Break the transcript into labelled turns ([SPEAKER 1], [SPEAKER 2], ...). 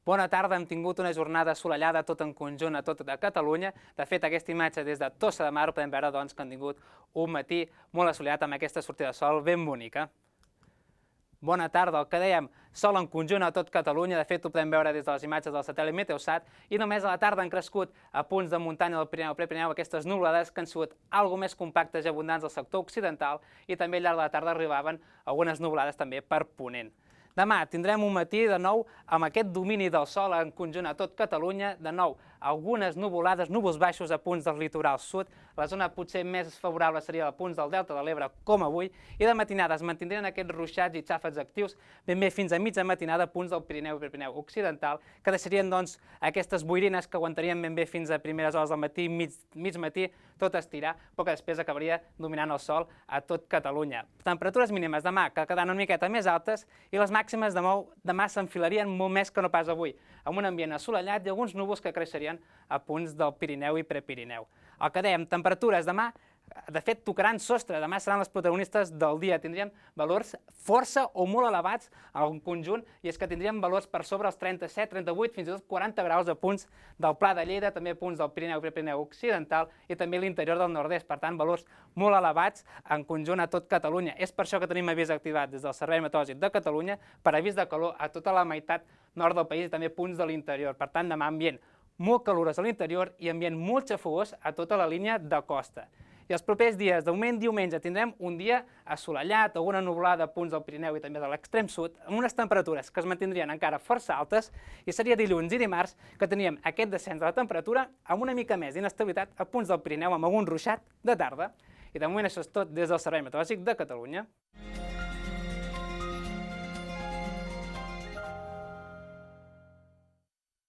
[SPEAKER 1] Bona tarda, hem tingut una jornada assolellada tot en conjunt a tota Catalunya. De fet, aquesta imatge des de Tossa de Mar podem veure que han tingut un matí molt assolellat amb aquesta sortida de sol ben bonica. Bona tarda, el que dèiem, sol en conjunt a tot Catalunya, de fet ho podem veure des de les imatges del satèl·lit Meteosat, i només a la tarda han crescut a punts de muntanya del Pirineu i Prepirineu aquestes nuvolades que han sigut algo més compactes i abundants al sector occidental, i també al llarg de la tarda arribaven algunes nuvolades també per ponent. Demà tindrem un matí de nou amb aquest domini del sol en conjunt a tot Catalunya, de nou algunes nuvolades, núvols baixos a punts del litoral sud, la zona potser més favorable seria a punts del delta de l'Ebre com avui, i de matinada es mantindrien aquests ruixats i xàfecs actius ben bé fins a mitja matinada a punts del Pirineu i Prepirineu occidental, que deixarien doncs aquestes boirines que aguantarien ben bé fins a primeres hores del matí, mig matí, tot estirar, però que després acabaria dominant el sol a tot Catalunya. Temperatures mínimes demà que quedaran una miqueta més altes i les màximes demà s'enfilarien molt més que no pas avui, amb un ambient assolellat i alguns núvols que creixerien a punts del Pirineu i Prepirineu. El que dèiem, temperatures demà, de fet, tocaran sostre, demà seran les protagonistes del dia, tindríem valors força o molt elevats en conjunt, i és que tindríem valors per sobre els 37, 38, fins i tot 40 graus a punts del Pla de Lleida, també a punts del Pirineu i Prepirineu occidental i també a l'interior del nord-est, per tant, valors molt elevats en conjunt a tot Catalunya. És per això que tenim avís activat des del Servei Meteorològic de Catalunya per avís de calor a tota la meitat nord del país i també punts de l'interior. Per tant, demà ambient molt calorós a l'interior i ambient molt xafogós a tota la línia de costa. I els propers dies, de moment diumenge, tindrem un dia assolellat, alguna nuvolada a punts del Pirineu i també de l'extrem sud, amb unes temperatures que es mantindrien encara força altes, i seria dilluns i dimarts que teníem aquest descens de la temperatura amb una mica més d'inestabilitat a punts del Pirineu amb algun ruixat de tarda. I de moment això és tot des del Servei Meteorològic de Catalunya.